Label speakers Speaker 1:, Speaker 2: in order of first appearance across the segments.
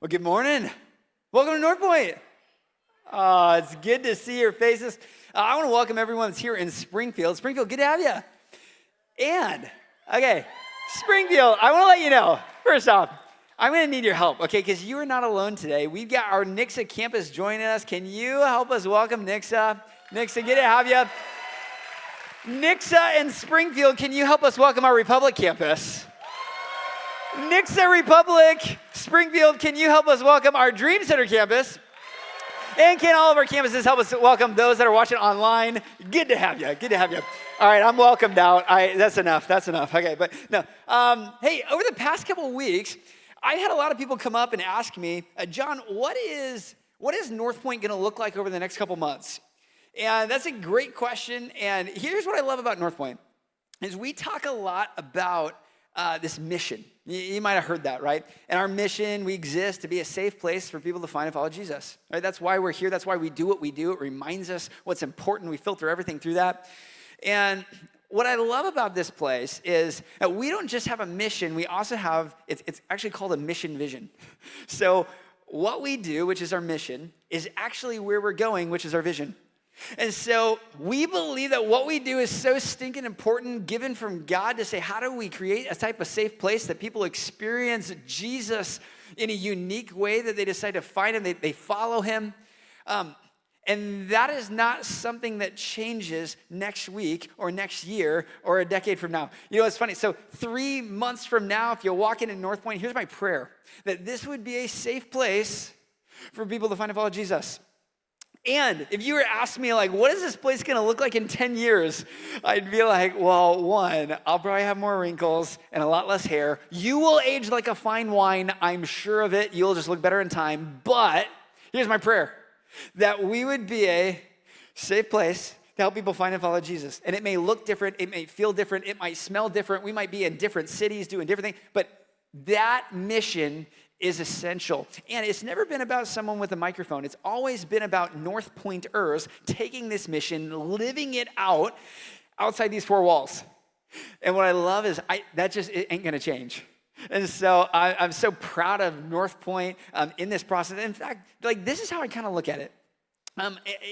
Speaker 1: Well, good morning. Welcome to North Point. It's good to see your faces. I want to welcome everyone that's here in Springfield. Springfield, good to have you. And, okay, Springfield, I want to let you know, first off, I'm going to need your help, okay, because you are not alone today. We've got our Nixa campus joining us. Can you help us welcome Nixa? Nixa, good to have you. Nixa and Springfield, can you help us welcome our Republic campus? Nixa Republic, Springfield, can you help us welcome our Dream Center campus? And can all of our campuses help us welcome those that are watching online? Good to have you. Good to have you. All right, I'm welcomed out. That's enough. Okay, but no. Hey, over the past couple of weeks, I had a lot of people come up and ask me, John, what is North Point going to look like over the next couple months? And that's a great question. And here's what I love about North Point, is we talk a lot about this mission. You might have heard that, right? And our mission, we exist to be a safe place for people to find and follow Jesus, right? That's why we're here. That's why we do what we do. It reminds us what's important. We filter everything through that. And what I love about this place is that we don't just have a mission. We also have, it's actually called a mission vision. So what we do, which is our mission, is actually where we're going, which is our vision. And so we believe that what we do is so stinking important, given from God, to say, how do we create a type of safe place that people experience Jesus in a unique way, that they decide to find him, they follow him. And that is not something that changes next week or next year or a decade from now. You know, it's funny. So 3 months from now, if you walk into North Point, here's my prayer, that this would be a safe place for people to find and follow Jesus. And if you were asking me, like, what is this place going to look like in 10 years? I'd be like, well, one, I'll probably have more wrinkles and a lot less hair. You will age like a fine wine. I'm sure of it. You'll just look better in time. But here's my prayer, that we would be a safe place to help people find and follow Jesus. And it may look different. It may feel different. It might smell different. We might be in different cities doing different things. But that mission is essential. And it's never been about someone with a microphone. It's always been about North Pointers taking this mission, living it out outside these four walls. And what I love is it ain't gonna change. And so I'm so proud of North Point in this process. In fact, like, this is how I kind of look at it.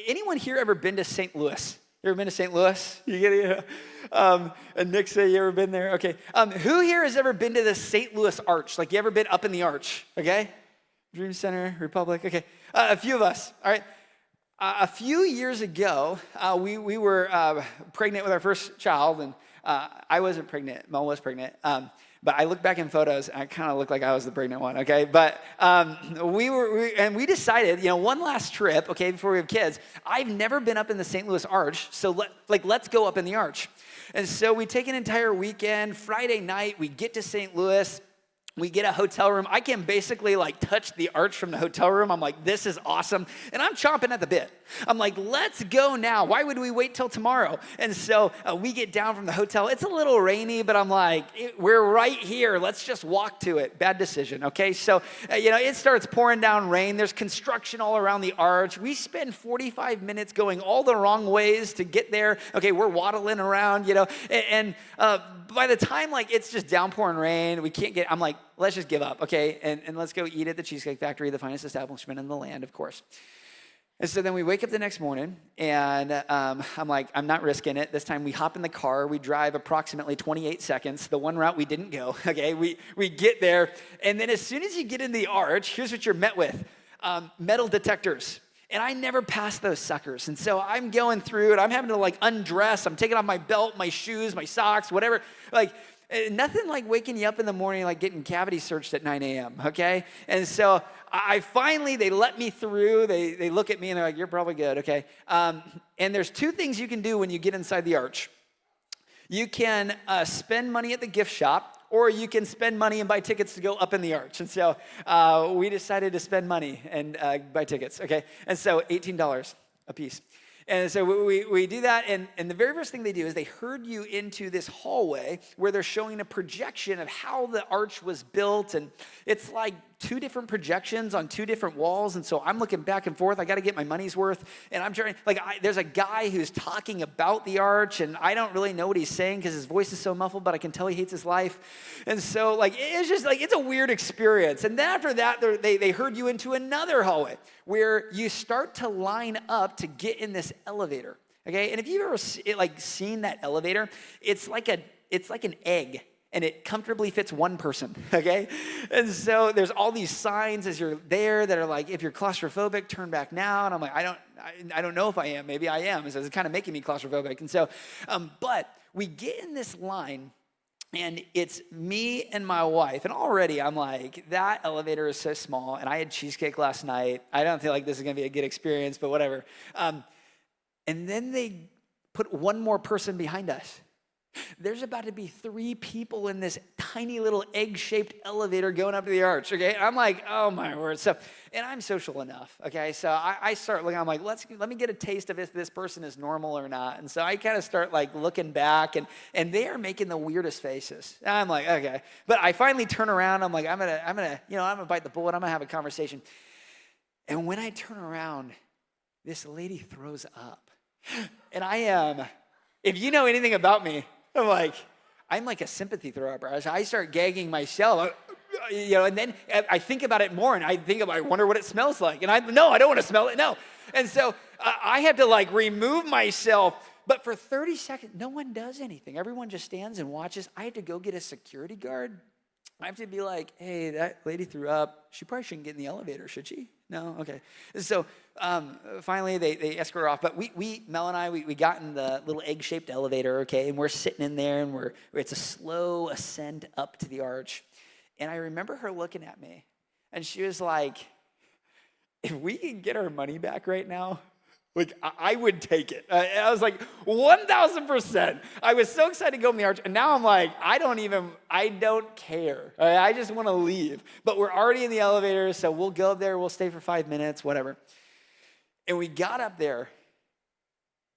Speaker 1: Anyone here ever been to St. Louis? You ever been to St. Louis? You get it? And Nixa, you ever been there? Okay. Who here has ever been to the St. Louis Arch? Like, you ever been up in the arch? Okay. Dream Center, Republic. Okay. A few of us. All right. A few years ago, we were pregnant with our first child, and I wasn't pregnant. Mel was pregnant. But I look back in photos, and I kind of look like I was the pregnant one, okay? But we decided, one last trip, okay, before we have kids. I've never been up in the St. Louis Arch, so let's go up in the Arch. And so we take an entire weekend. Friday night, we get to St. Louis. We get a hotel room. I can basically touch the arch from the hotel room. I'm like, this is awesome. And I'm chomping at the bit. I'm like, let's go now. Why would we wait till tomorrow? And so we get down from the hotel. It's a little rainy, but I'm like, we're right here. Let's just walk to it. Bad decision, okay? So, it starts pouring down rain. There's construction all around the arch. We spend 45 minutes going all the wrong ways to get there. Okay, we're waddling around, and by the time, it's just downpouring rain, we can't get, I'm like, let's just give up, okay? And let's go eat at the Cheesecake Factory, the finest establishment in the land, of course. And so then we wake up the next morning, and I'm like, I'm not risking it. This time we hop in the car. We drive approximately 28 seconds, the one route we didn't go, okay? We get there, and then as soon as you get in the arch, here's what you're met with, metal detectors. And I never passed those suckers. And so I'm going through it. I'm having to undress. I'm taking off my belt, my shoes, my socks, whatever. Nothing like waking you up in the morning, getting cavity searched at 9 a.m., okay? And so I finally, they let me through. They look at me and they're like, you're probably good, okay? And there's two things you can do when you get inside the arch. You can spend money at the gift shop, or you can spend money and buy tickets to go up in the arch. And so we decided to spend money and buy tickets, okay? And so $18 a piece. And so we do that, and the very first thing they do is they herd you into this hallway where they're showing a projection of how the arch was built, and it's like two different projections on two different walls, and so I'm looking back and forth. I got to get my money's worth, and I'm trying. Like, there's a guy who's talking about the arch, and I don't really know what he's saying because his voice is so muffled, but I can tell he hates his life. And so, like, it's just like it's a weird experience. And then after that, they herd you into another hallway where you start to line up to get in this elevator. Okay, and if you've ever seen that elevator, it's like an egg. And it comfortably fits one person, okay? And so there's all these signs as you're there that are like, if you're claustrophobic, turn back now. And I'm like, I don't know if I am. Maybe I am. And so it's kind of making me claustrophobic. And so, but we get in this line, and it's me and my wife. And already I'm like, that elevator is so small. And I had cheesecake last night. I don't feel like this is going to be a good experience, but whatever. And then they put one more person behind us. There's about to be 3 people in this tiny little egg-shaped elevator going up to the arch, okay? And I'm like, oh my word. So, and I'm social enough, okay? So I start looking, I'm like, let me get a taste of if this person is normal or not. And so I kind of start like looking back, and they are making the weirdest faces. And I'm like, okay. But I finally turn around, I'm like, I'm gonna bite the bullet, I'm gonna have a conversation. And when I turn around, this lady throws up. And if you know anything about me, I'm like a sympathy thrower. I start gagging myself, and then I think about it more, and I wonder what it smells like. And I don't want to smell it, no. And so I have to like remove myself. But for 30 seconds, no one does anything. Everyone just stands and watches. I had to go get a security guard. I have to be like, hey, that lady threw up. She probably shouldn't get in the elevator, should she? No? Okay. So finally, they escort her off. But Mel and I, we got in the little egg-shaped elevator, okay? And we're sitting in there, and it's a slow ascent up to the arch. And I remember her looking at me, and she was like, if we can get our money back right now, like, I would take it. I was like, 1,000%. I was so excited to go in the arch, and now I'm like, I don't care. I just want to leave. But we're already in the elevator, so we'll go there, we'll stay for 5 minutes, whatever. And we got up there,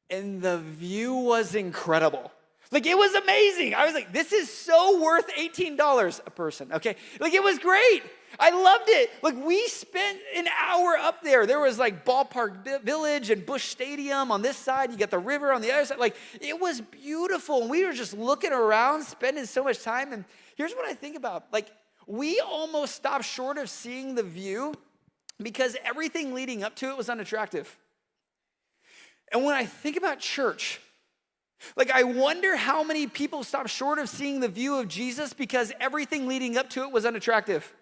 Speaker 1: and the view was incredible. Like, it was amazing. I was like, this is so worth $18 a person, okay? Like, it was great. I loved it. Like, we spent an hour up there. There was like Ballpark Village and Busch Stadium on this side. You got the river on the other side. Like, it was beautiful. And we were just looking around, spending so much time. And here's what I think about. Like, we almost stopped short of seeing the view because everything leading up to it was unattractive. And when I think about church, like, I wonder how many people stop short of seeing the view of Jesus because everything leading up to it was unattractive.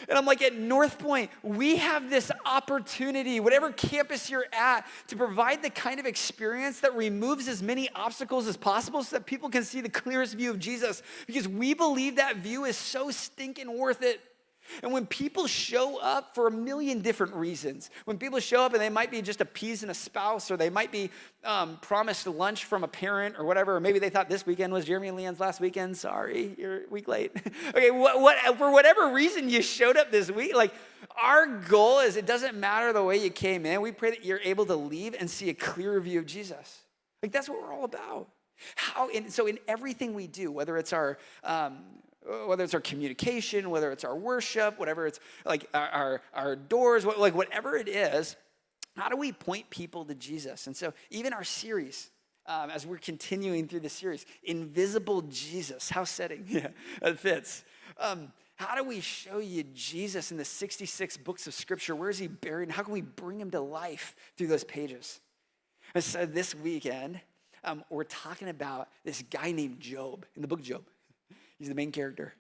Speaker 1: And I'm like, at North Point, we have this opportunity, whatever campus you're at, to provide the kind of experience that removes as many obstacles as possible so that people can see the clearest view of Jesus, because we believe that view is so stinking worth it. And when people show up for a million different reasons, when people show up and they might be just appeasing a spouse, or they might be promised lunch from a parent or whatever, or maybe they thought this weekend was Jeremy and Leanne's last weekend. Sorry, you're a week late. Okay, for whatever reason you showed up this week, like, our goal is it doesn't matter the way you came in. We pray that you're able to leave and see a clearer view of Jesus. Like, that's what we're all about. So in everything we do, whether it's our communication, whether it's our worship, whatever it's like our doors, like whatever it is, how do we point people to Jesus? And so even our series, as we're continuing through the series, Invisible Jesus, house setting, yeah, that fits. How do we show you Jesus in the 66 books of Scripture? Where is he buried? And how can we bring him to life through those pages? And so this weekend, we're talking about this guy named Job in the book of Job. He's the main character.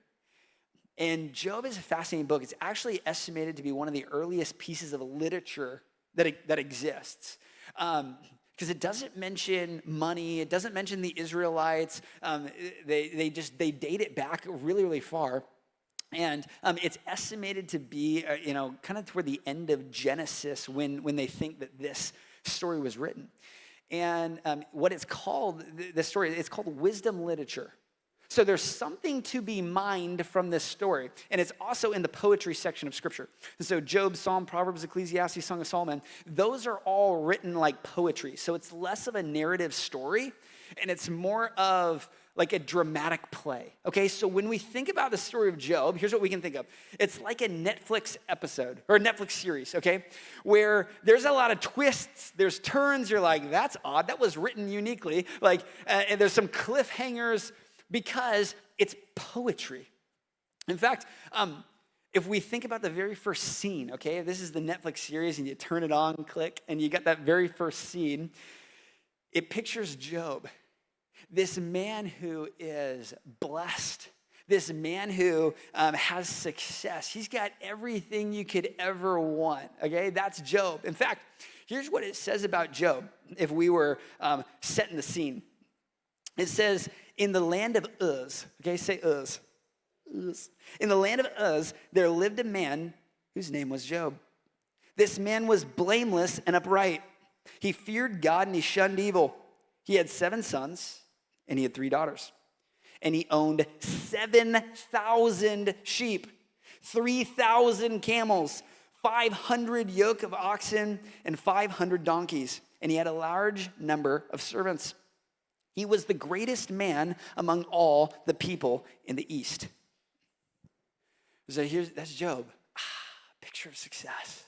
Speaker 1: And Job is a fascinating book. It's actually estimated to be one of the earliest pieces of literature that exists. Because it doesn't mention money. It doesn't mention the Israelites. They date it back really, really far. And it's estimated to be, kind of toward the end of Genesis when they think that this story was written. And what it's called, the story, it's called wisdom literature. So there's something to be mined from this story. And it's also in the poetry section of Scripture. And so Job, Psalm, Proverbs, Ecclesiastes, Song of Solomon, those are all written like poetry. So it's less of a narrative story, and it's more of like a dramatic play. Okay, so when we think about the story of Job, here's what we can think of. It's like a Netflix episode or a Netflix series, okay, where there's a lot of twists, there's turns. You're like, that's odd. That was written uniquely. Like, and there's some cliffhangers because it's poetry. In fact, if we think about the very first scene, okay, if this is the Netflix series and you turn it on, click, and you got that very first scene, it pictures Job. This man who is blessed, this man who has success. He's got everything you could ever want, okay? That's Job. In fact, here's what it says about Job if we were setting the scene. It says, in the land of Uz, okay, say Uz. Uz. In the land of Uz, there lived a man whose name was Job. This man was blameless and upright. He feared God and he shunned evil. He had 7 sons. And he had 3 daughters. And he owned 7,000 sheep, 3,000 camels, 500 yoke of oxen, and 500 donkeys. And he had a large number of servants. He was the greatest man among all the people in the East. So that's Job. Picture of success.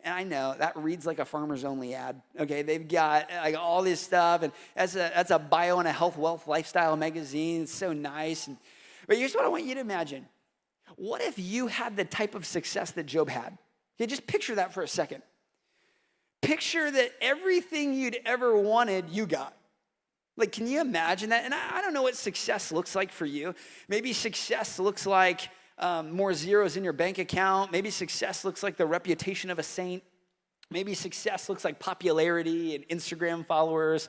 Speaker 1: And I know that reads like a Farmers Only ad. Okay, they've got like all this stuff, and that's a bio in a health, wealth, lifestyle magazine. It's so nice. But here's what I want you to imagine. What if you had the type of success that Job had? Okay, just picture that for a second. Picture that everything you'd ever wanted, you got. Like, can you imagine that? And I don't know what success looks like for you. Maybe success looks like more zeros in your bank account. Maybe success looks like the reputation of a saint. Maybe success looks like popularity and Instagram followers.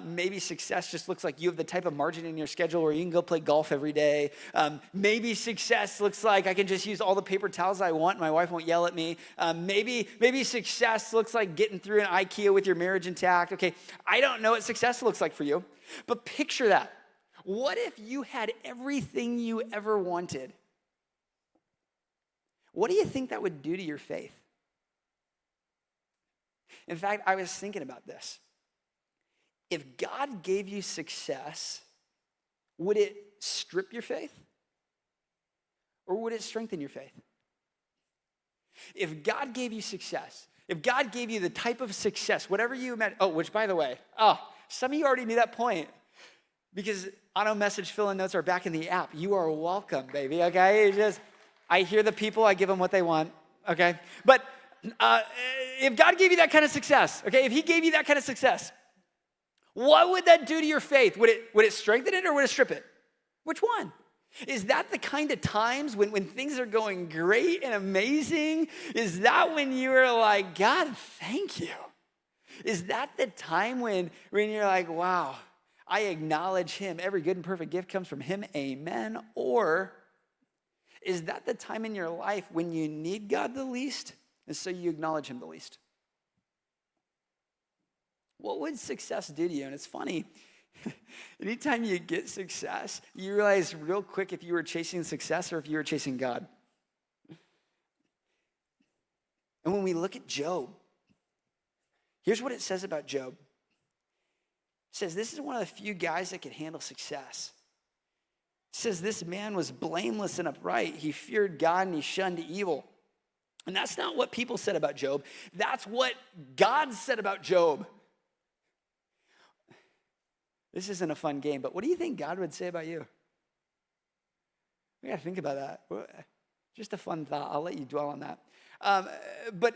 Speaker 1: Maybe success just looks like you have the type of margin in your schedule where you can go play golf every day. Maybe success looks like I can just use all the paper towels I want and my wife won't yell at me. Maybe success looks like getting through an IKEA with your marriage intact. Okay, I don't know what success looks like for you, but picture that. What if you had everything you ever wanted? What do you think that would do to your faith? In fact, I was thinking about this. If God gave you success, would it strip your faith? Or would it strengthen your faith? If God gave you success, if God gave you the type of success, whatever you imagine, which by the way, some of you already knew that point because auto message fill-in notes are back in the app. You are welcome, baby, okay? I hear the people, I give them what they want, okay? But if God gave you that kind of success, okay, if he gave you that kind of success, what would that do to your faith? Would it strengthen it or would it strip it? Which one? Is that the kind of times when things are going great and amazing? Is that when you are like, God, thank you? Is that the time when you're like, wow, I acknowledge him. Every good and perfect gift comes from him, amen? Or is that the time in your life when you need God the least, and so you acknowledge him the least? What would success do to you? And it's funny, anytime you get success, you realize real quick if you were chasing success or if you were chasing God. And when we look at Job, here's what it says about Job. It says this is one of the few guys that could handle success. It says this man was blameless and upright. He feared God and he shunned evil. And that's not what people said about Job. That's what God said about Job. This isn't a fun game, but what do you think God would say about you? We got to think about that. Just a fun thought. I'll let you dwell on that. But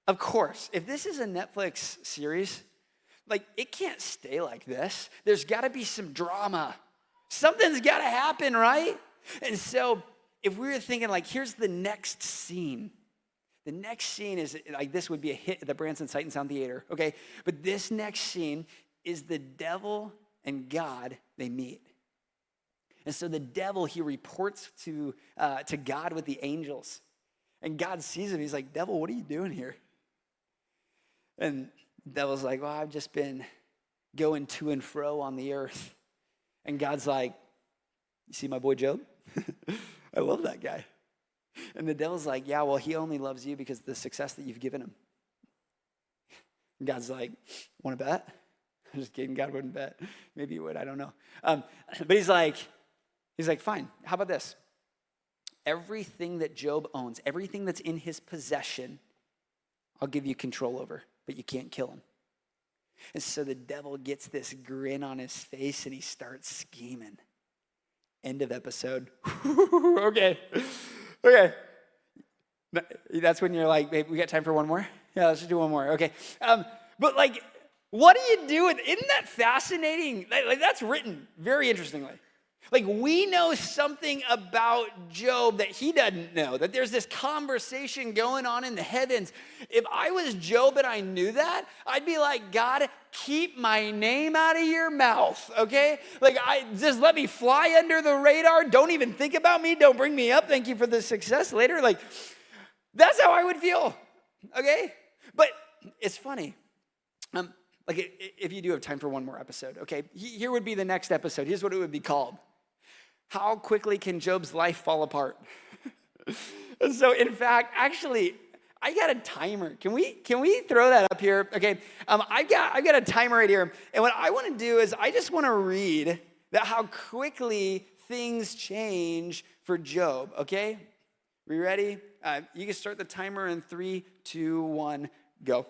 Speaker 1: of course, if this is a Netflix series, like it can't stay like this. There's got to be some drama. Something's got to happen, right? And so if we were thinking like, here's the next scene. The next scene is like, this would be a hit at the Branson Sight and Sound Theater, okay? But this next scene is the devil and God, they meet. And so the devil, he reports to God with the angels. And God sees him. He's like, devil, what are you doing here? And the devil's like, well, I've just been going to and fro on the earth. And God's like, you see my boy Job? I love that guy. And the devil's like, yeah, well, he only loves you because of the success that you've given him. And God's like, want to bet? I'm just kidding. God wouldn't bet. Maybe he would. I don't know. But he's like, fine. How about this? Everything that Job owns, everything that's in his possession, I'll give you control over, but you can't kill him. And so the devil gets this grin on his face and he starts scheming. End of episode. Okay. That's when you're like, babe, we got time for one more? Yeah, let's just do one more. Okay. But like, what do you do with, isn't that fascinating? Like that's written very interestingly. Like we know something about Job that he doesn't know, that there's this conversation going on in the heavens. If I was Job and I knew that, I'd be like, God, keep my name out of your mouth, okay? Like just let me fly under the radar. Don't even think about me. Don't bring me up. Thank you for the success later. Like that's how I would feel, okay? But it's funny. Like if you do have time for one more episode, okay? Here would be the next episode. Here's what it would be called. How quickly can Job's life fall apart? And so in fact, actually, I got a timer. Can we throw that up here? Okay, I've got a timer right here. And what I want to do is I just want to read that how quickly things change for Job, okay? We ready? You can start the timer in 3, 2, 1, go.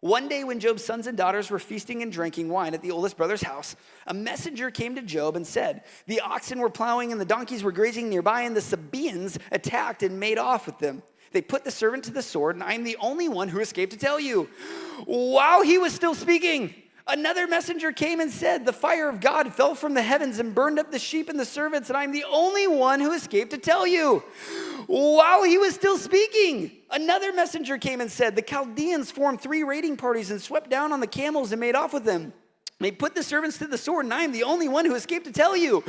Speaker 1: One day when Job's sons and daughters were feasting and drinking wine at the oldest brother's house, a messenger came to Job and said, the oxen were plowing and the donkeys were grazing nearby, and the Sabaeans attacked and made off with them. They put the servant to the sword, and I am the only one who escaped to tell you. While he was still speaking, another messenger came and said, the fire of God fell from the heavens and burned up the sheep and the servants, and I'm the only one who escaped to tell you. While he was still speaking, another messenger came and said, the Chaldeans formed 3 raiding parties and swept down on the camels and made off with them. They put the servants to the sword, and I am the only one who escaped to tell you.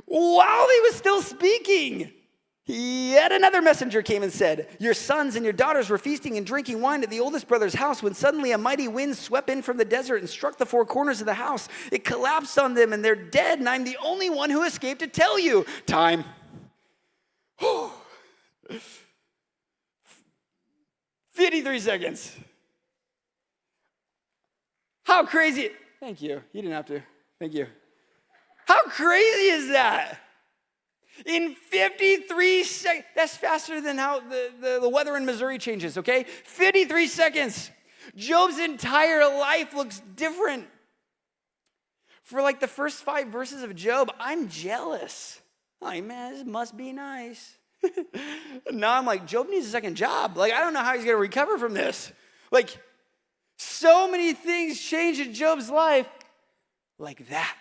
Speaker 1: While he was still speaking, yet another messenger came and said, your sons and your daughters were feasting and drinking wine at the oldest brother's house when suddenly a mighty wind swept in from the desert and struck the 4 corners of the house. It collapsed on them and they're dead, and I'm the only one who escaped to tell you. Time. 53 seconds. How crazy. Thank you. You didn't have to. Thank you. How crazy is that? In 53 seconds. That's faster than how the weather in Missouri changes, okay? 53 seconds. Job's entire life looks different. For like the first 5 verses of Job, I'm jealous. Like, man, this must be nice. Now I'm like, Job needs a second job. Like, I don't know how he's going to recover from this. Like, so many things change in Job's life like that.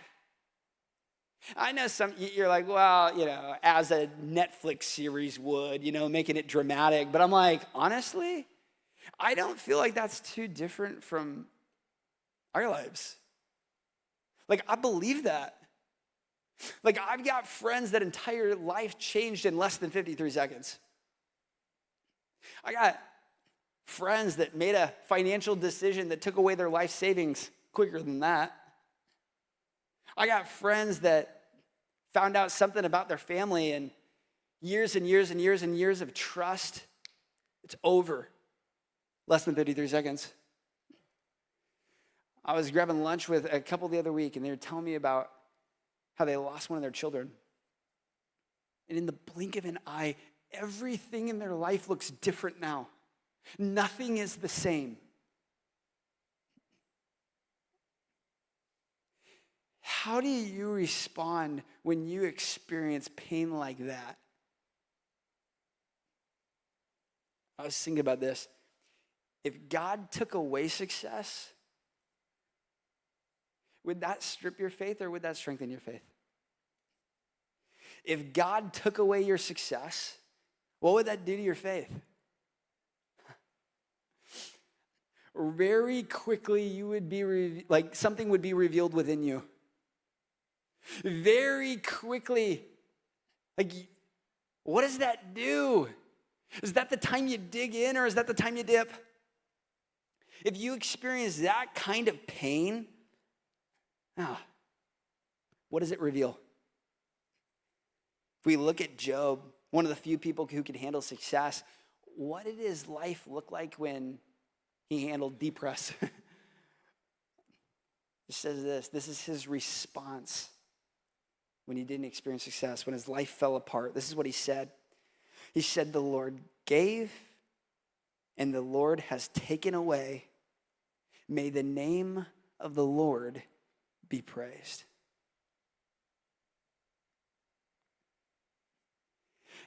Speaker 1: I know you're like, well, as a Netflix series would, making it dramatic. But I'm like, honestly, I don't feel like that's too different from our lives. Like, I believe that. Like, I've got friends that entire life changed in less than 53 seconds. I got friends that made a financial decision that took away their life savings quicker than that. I got friends that found out something about their family and years and years and years and years of trust. It's over. Less than 53 seconds. I was grabbing lunch with a couple the other week, and they were telling me about how they lost one of their children. And in the blink of an eye, everything in their life looks different now. Nothing is the same. How do you respond when you experience pain like that? I was thinking about this. If God took away success, would that strip your faith or would that strengthen your faith? If God took away your success, what would that do to your faith? Very quickly, you would be something would be revealed within you. Very quickly, what does that do? Is that the time you dig in or is that the time you dip? If you experience that kind of pain, what does it reveal? If we look at Job, one of the few people who could handle success, what did his life look like when he handled depress? It says this is his response when he didn't experience success, when his life fell apart. This is what he said. He said, the Lord gave and the Lord has taken away. May the name of the Lord be praised.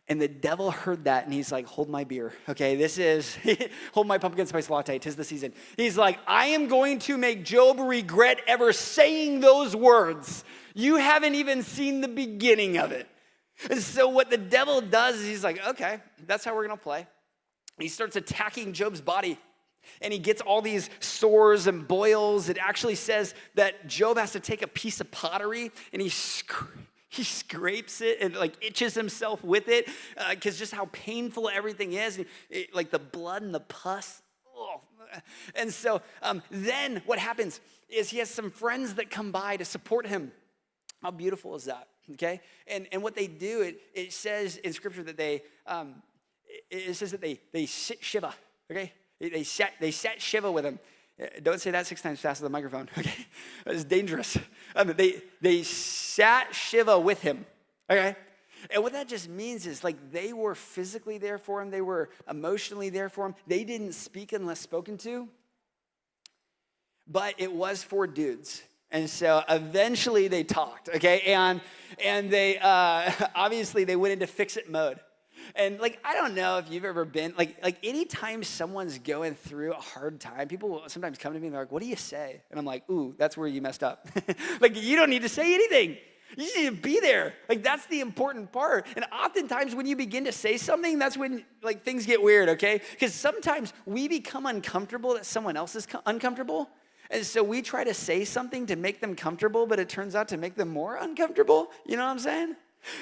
Speaker 1: And the devil heard that, and he's like, hold my beer. Okay, this is, hold my pumpkin spice latte. 'Tis the season. He's like, I am going to make Job regret ever saying those words. You haven't even seen the beginning of it. And so what the devil does is he's like, okay, that's how we're going to play. He starts attacking Job's body, and he gets all these sores and boils. It actually says that Job has to take a piece of pottery, and he scrapes it and like itches himself with it because just how painful everything is, like the blood and the pus. Oh. And so then what happens is he has some friends that come by to support him. How beautiful is that? Okay, and what they do, it says in Scripture that they sit shiva. Okay, they sat shiva with him. Don't say that 6 times fast with the microphone, okay? It's dangerous. They sat Shiva with him, okay? And what that just means is like they were physically there for him. They were emotionally there for him. They didn't speak unless spoken to. But it was for dudes. And so eventually they talked, okay? And they, obviously they went into fix-it mode. And like, I don't know if you've ever been, like anytime someone's going through a hard time, people will sometimes come to me and they're like, what do you say? And I'm like, ooh, that's where you messed up. Like, you don't need to say anything. You just need to be there. Like, that's the important part. And oftentimes when you begin to say something, that's when like things get weird, okay? Because sometimes we become uncomfortable that someone else is uncomfortable. And so we try to say something to make them comfortable, but it turns out to make them more uncomfortable. You know what I'm saying?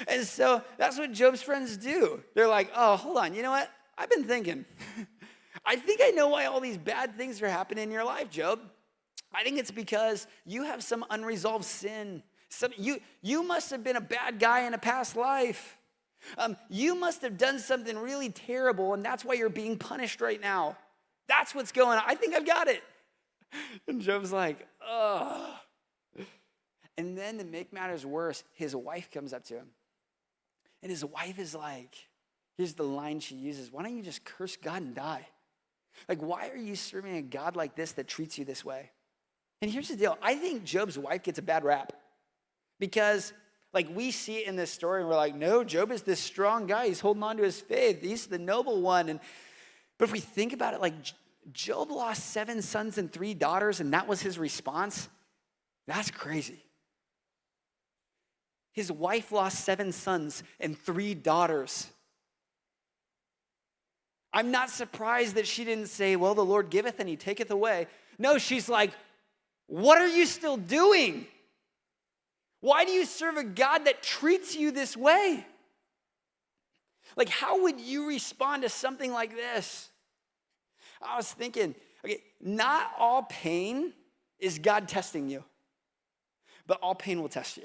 Speaker 1: And so that's what Job's friends do. They're like, oh, hold on. You know what? I've been thinking. I think I know why all these bad things are happening in your life, Job. I think it's because you have some unresolved sin. You must have been a bad guy in a past life. You must have done something really terrible, and that's why you're being punished right now. That's what's going on. I think I've got it. And Job's like, oh. And then to make matters worse, his wife comes up to him. And his wife is like, here's the line she uses, why don't you just curse God and die? Like, why are you serving a God like this that treats you this way? And here's the deal. I think Job's wife gets a bad rap. Because, like, we see it in this story and we're like, no, Job is this strong guy. He's holding on to his faith. He's the noble one. But if we think about it, like, Job lost 7 sons and 3 daughters, and that was his response. That's crazy. His wife lost 7 sons and 3 daughters. I'm not surprised that she didn't say, well, the Lord giveth and he taketh away. No, she's like, what are you still doing? Why do you serve a God that treats you this way? Like, how would you respond to something like this? I was thinking, okay, not all pain is God testing you, but all pain will test you.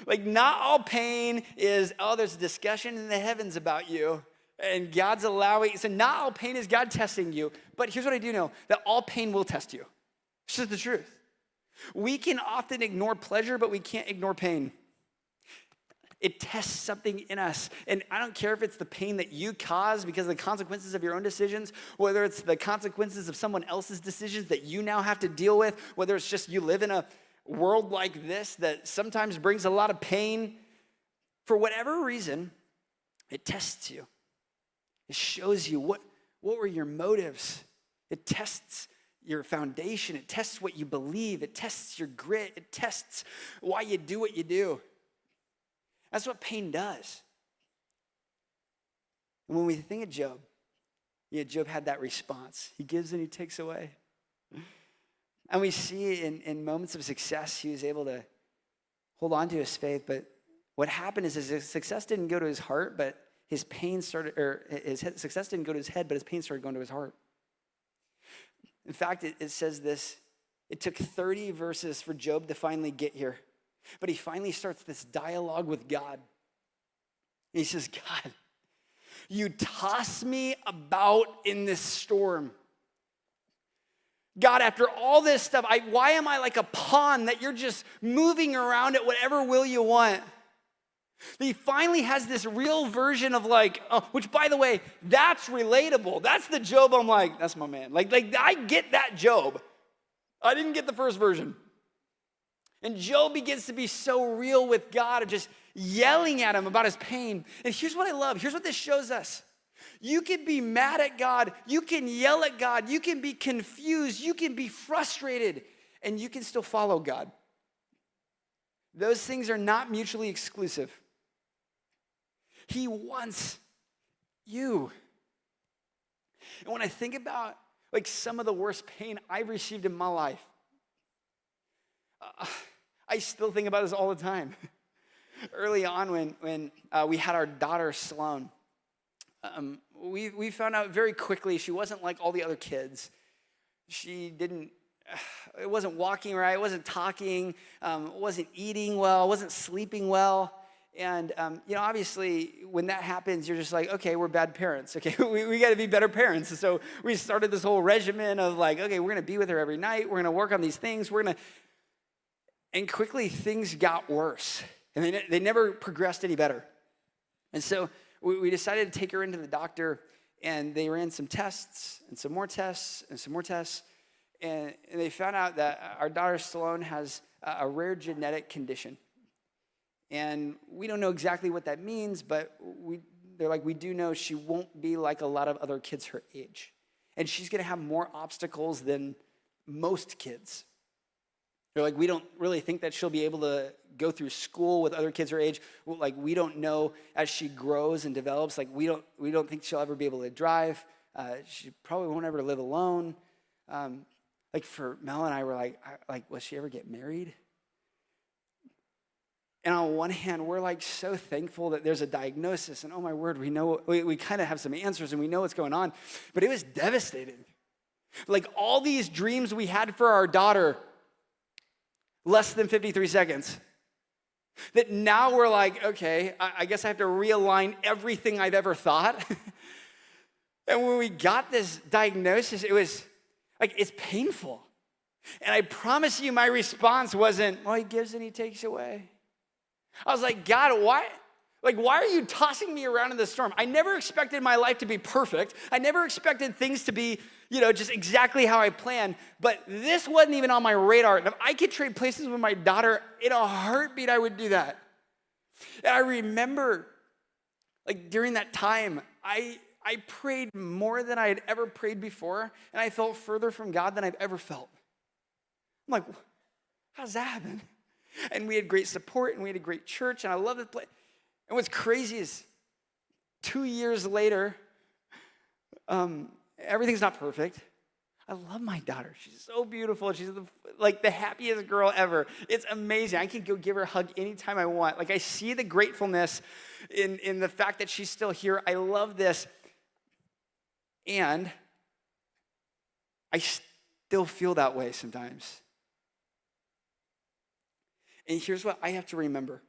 Speaker 1: Like, not all pain is, oh, there's a discussion in the heavens about you, and God's allowing, so not all pain is God testing you, but here's what I do know, that all pain will test you. It's just the truth. We can often ignore pleasure, but we can't ignore pain. It tests something in us, and I don't care if it's the pain that you cause because of the consequences of your own decisions, whether it's the consequences of someone else's decisions that you now have to deal with, whether it's just you live in a world like this that sometimes brings a lot of pain. For whatever reason, it tests you. It shows you what were your motives. It tests your foundation. It tests what you believe. It tests your grit. It tests why you do what you do. That's what pain does. And when we think of Job, Job had that response. He gives and he takes away. And we see in moments of success, he was able to hold on to his faith. But what happened is his success didn't go to his heart, but his pain started, or his success didn't go to his head, but his pain started going to his heart. In fact, it says this, it took 30 verses for Job to finally get here. But he finally starts this dialogue with God. He says, God, you toss me about in this storm. God, after all this stuff, why am I like a pawn that you're just moving around at whatever will you want? He finally has this real version of like, which by the way, that's relatable. That's the Job I'm like, that's my man. Like I get that Job. I didn't get the first version. And Job begins to be so real with God of just yelling at him about his pain. And here's what I love. Here's what this shows us. You can be mad at God. You can yell at God. You can be confused. You can be frustrated. And you can still follow God. Those things are not mutually exclusive. He wants you. And when I think about like some of the worst pain I've received in my life, I still think about this all the time. Early on when we had our daughter Sloan, we found out very quickly she wasn't like all the other kids. It wasn't walking right, wasn't talking, wasn't eating well, wasn't sleeping well. And, obviously, when that happens, you're just like, okay, we're bad parents. Okay, we got to be better parents. And so we started this whole regimen of like, okay, we're going to be with her every night. We're going to work on these things. And quickly, things got worse. And they never progressed any better. And so we decided to take her into the doctor, and they ran some tests and some more tests and some more tests. And they found out that our daughter Sloan has a rare genetic condition. And we don't know exactly what that means, but they're like, we do know she won't be like a lot of other kids her age. And she's going to have more obstacles than most kids. They're like, we don't really think that she'll be able to go through school with other kids her age. Like, we don't know as she grows and develops. Like, we don't think she'll ever be able to drive. She probably won't ever live alone. Like for Mel and I, we're like, will she ever get married? And on one hand, we're like so thankful that there's a diagnosis, and oh my word, we kind of have some answers and we know what's going on. But it was devastating. Like all these dreams we had for our daughter, less than 53 seconds. That now we're like, okay, I guess I have to realign everything I've ever thought. And when we got this diagnosis, it was like, it's painful. And I promise you my response wasn't, well, he gives and he takes away. I was like, God, why are you tossing me around in the storm? I never expected my life to be perfect. I never expected things to be, just exactly how I planned. But this wasn't even on my radar. And if I could trade places with my daughter, in a heartbeat, I would do that. And I remember, like during that time, I prayed more than I had ever prayed before. And I felt further from God than I've ever felt. I'm like, how does that happen? And we had great support, and we had a great church, and I love it. And what's crazy is 2 years later, everything's not perfect. I love my daughter. She's so beautiful. She's the happiest girl ever. It's amazing. I can go give her a hug anytime I want. Like I see the gratefulness in the fact that she's still here. I love this. And I still feel that way sometimes. And here's what I have to remember,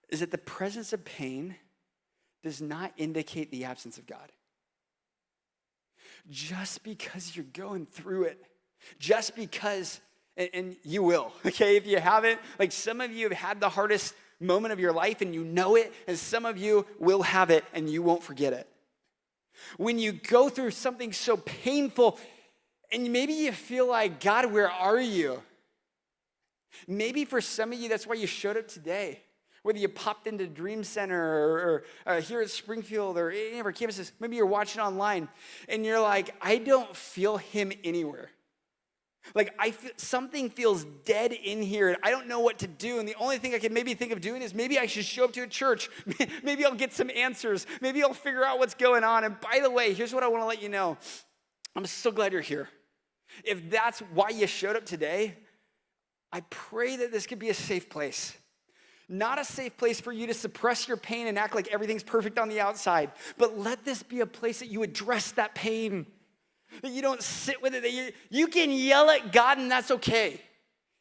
Speaker 1: is that the presence of pain does not indicate the absence of God. Just because you're going through it, just because, and you will, okay? If you haven't, like some of you have had the hardest moment of your life and you know it, and some of you will have it and you won't forget it. When you go through something so painful and maybe you feel like, God, where are you? Maybe for some of you, that's why you showed up today. Whether you popped into Dream Center or here at Springfield or any of our campuses, maybe you're watching online and you're like, I don't feel him anywhere. Like something feels dead in here and I don't know what to do. And the only thing I can maybe think of doing is maybe I should show up to a church. Maybe I'll get some answers. Maybe I'll figure out what's going on. And by the way, here's what I want to let you know. I'm so glad you're here. If that's why you showed up today, I pray that this could be a safe place. Not a safe place for you to suppress your pain and act like everything's perfect on the outside, but let this be a place that you address that pain, that you don't sit with it, that you can yell at God and that's okay.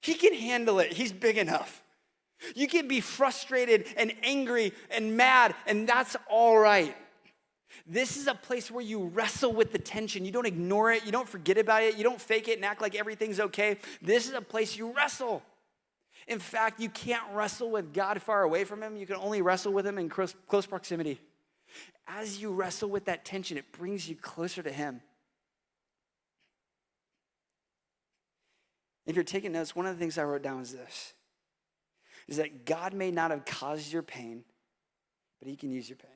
Speaker 1: He can handle it. He's big enough. You can be frustrated and angry and mad and that's all right. This is a place where you wrestle with the tension. You don't ignore it. You don't forget about it. You don't fake it and act like everything's okay. This is a place you wrestle. In fact, you can't wrestle with God far away from him. You can only wrestle with him in close proximity. As you wrestle with that tension, it brings you closer to him. If you're taking notes, one of the things I wrote down is this, is that God may not have caused your pain, but he can use your pain.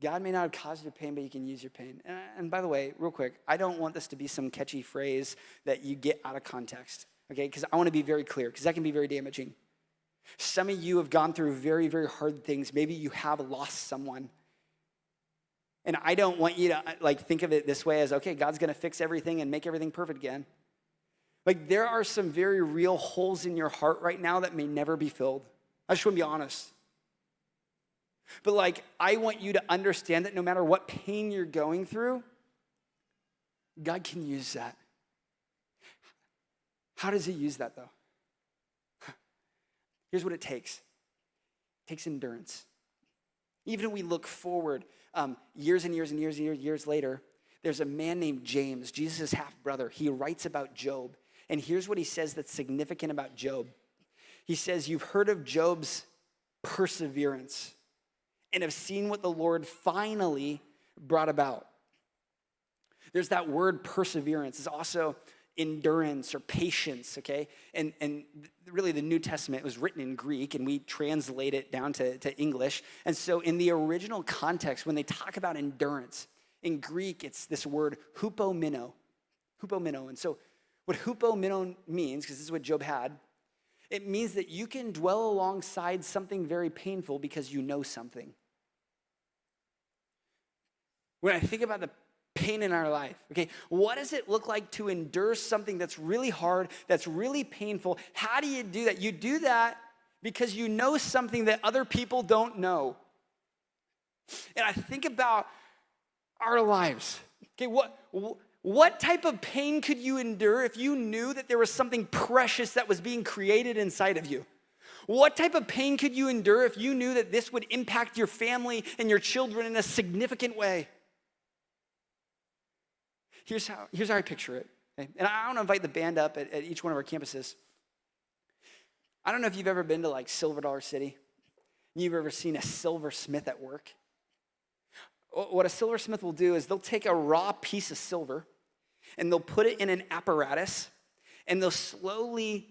Speaker 1: God may not have caused your pain, but he can use your pain. And by the way, real quick, I don't want this to be some catchy phrase that you get out of context, okay? Because I want to be very clear, because that can be very damaging. Some of you have gone through very, very hard things. Maybe you have lost someone. And I don't want you to think of it this way as, okay, God's going to fix everything and make everything perfect again. There are some very real holes in your heart right now that may never be filled. I just want to be honest. But I want you to understand that no matter what pain you're going through, God can use that. How does he use that though? Here's what it takes. It takes endurance. Even if we look forward years and years and years and years later, there's a man named James, Jesus' half-brother. He writes about Job. And here's what he says that's significant about Job. He says, you've heard of Job's perseverance and have seen what the Lord finally brought about. There's that word perseverance. It's also endurance or patience, okay? And really the New Testament was written in Greek and we translate it down to English. And so in the original context, when they talk about endurance, in Greek, it's this word hupomino. And so what hupomino means, because this is what Job had, it means that you can dwell alongside something very painful because you know something. When I think about the pain in our life, okay, what does it look like to endure something that's really hard, that's really painful? How do you do that? You do that because you know something that other people don't know. And I think about our lives. Okay, what type of pain could you endure if you knew that there was something precious that was being created inside of you? What type of pain could you endure if you knew that this would impact your family and your children in a significant way? Here's how I picture it. Okay? And I want to invite the band up at each one of our campuses. I don't know if you've ever been to Silver Dollar City. You've ever seen a silversmith at work. What a silversmith will do is they'll take a raw piece of silver and they'll put it in an apparatus and they'll slowly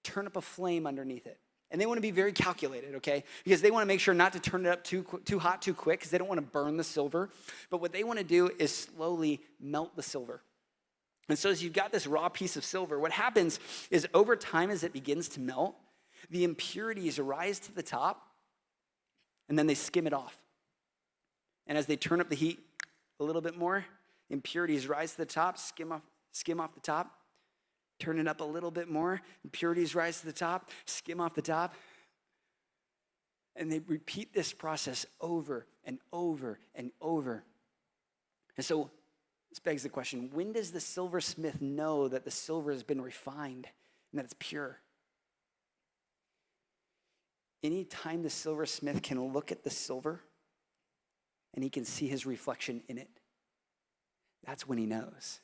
Speaker 1: turn up a flame underneath it. And they want to be very calculated, okay? Because they want to make sure not to turn it up too hot too quick because they don't want to burn the silver. But what they want to do is slowly melt the silver. And so as you've got this raw piece of silver, what happens is over time as it begins to melt, the impurities rise to the top and then they skim it off. And as they turn up the heat a little bit more, impurities rise to the top, skim off the top, turn it up a little bit more, impurities rise to the top, skim off the top. And they repeat this process over and over and over. And so this begs the question, when does the silversmith know that the silver has been refined and that it's pure? Anytime the silversmith can look at the silver and he can see his reflection in it, that's when he knows.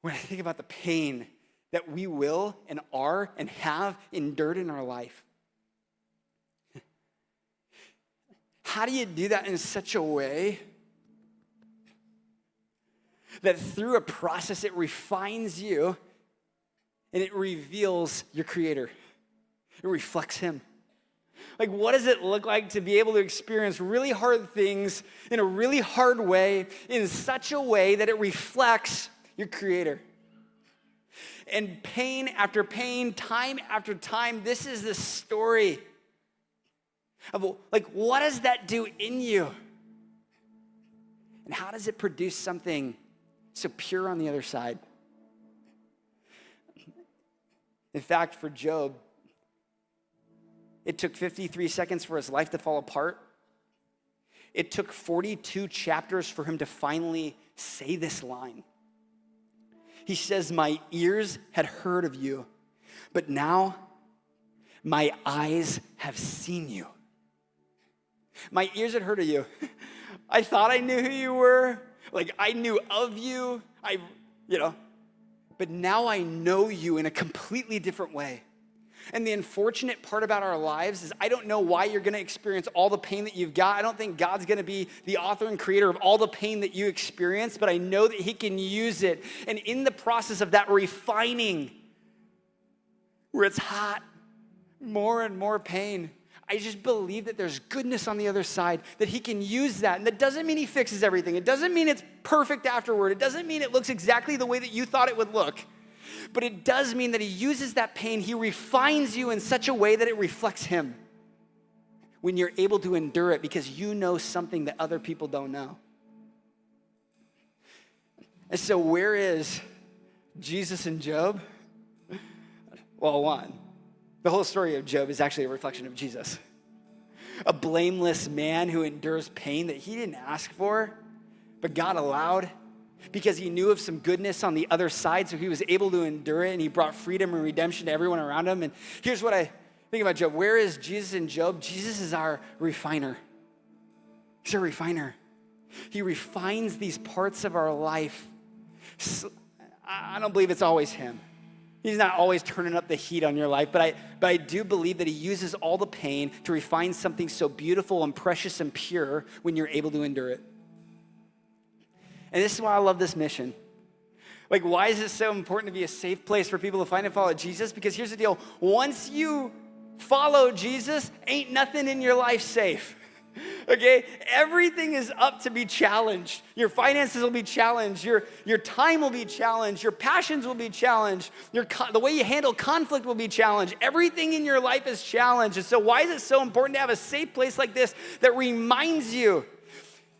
Speaker 1: When I think about the pain that we will and are and have endured in our life, how do you do that in such a way that through a process it refines you and it reveals your Creator? It reflects him. What does it look like to be able to experience really hard things in a really hard way, in such a way that it reflects your Creator? And pain after pain, time after time, this is the story of what does that do in you? And how does it produce something so pure on the other side? In fact, for Job, it took 53 seconds for his life to fall apart. It took 42 chapters for him to finally say this line. He says, my ears had heard of you, but now my eyes have seen you. My ears had heard of you. I thought I knew who you were. Like, I knew of you. But now I know you in a completely different way. And the unfortunate part about our lives is I don't know why you're going to experience all the pain that you've got. I don't think God's going to be the author and creator of all the pain that you experience, but I know that he can use it. And in the process of that refining, where it's hot, more and more pain, I just believe that there's goodness on the other side, that he can use that. And that doesn't mean he fixes everything. It doesn't mean it's perfect afterward. It doesn't mean it looks exactly the way that you thought it would look. But it does mean that he uses that pain, he refines you in such a way that it reflects him when you're able to endure it because you know something that other people don't know. And so where is Jesus and Job? Well, one, the whole story of Job is actually a reflection of Jesus. A blameless man who endures pain that he didn't ask for, but God allowed because he knew of some goodness on the other side, so he was able to endure it, and he brought freedom and redemption to everyone around him. And here's what I think about Job. Where is Jesus in Job? Jesus is our refiner. He's a refiner. He refines these parts of our life. I don't believe it's always him. He's not always turning up the heat on your life, but I do believe that he uses all the pain to refine something so beautiful and precious and pure when you're able to endure it. And this is why I love this mission. Like, why is it so important to be a safe place for people to find and follow Jesus? Because here's the deal. Once you follow Jesus, ain't nothing in your life safe. Okay? Everything is up to be challenged. Your finances will be challenged. Your time will be challenged. Your passions will be challenged. The way you handle conflict will be challenged. Everything in your life is challenged. And so why is it so important to have a safe place like this that reminds you,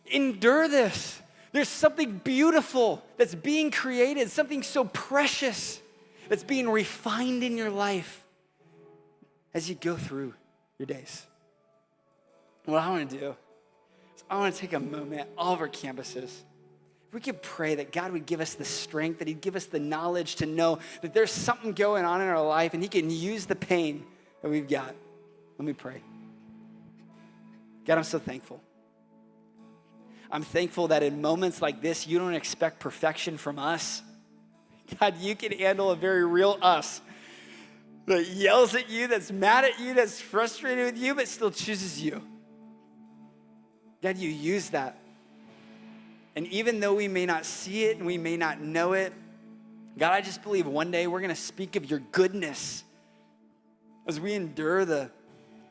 Speaker 1: endure this? There's something beautiful that's being created, something so precious that's being refined in your life as you go through your days. What I want to do is I want to take a moment, all of our campuses, if we could pray that God would give us the strength, that he'd give us the knowledge to know that there's something going on in our life and he can use the pain that we've got. Let me pray. God, I'm so thankful. I'm thankful that in moments like this, you don't expect perfection from us. God, you can handle a very real us that yells at you, that's mad at you, that's frustrated with you, but still chooses you. God, you use that. And even though we may not see it and we may not know it, God, I just believe one day we're going to speak of your goodness as we endure the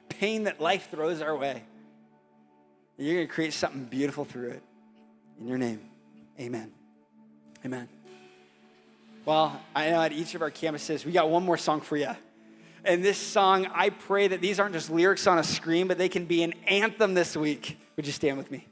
Speaker 1: pain that life throws our way. You're going to create something beautiful through it. In your name, amen. Amen. Well, I know at each of our campuses, we got one more song for you. And this song, I pray that these aren't just lyrics on a screen, but they can be an anthem this week. Would you stand with me?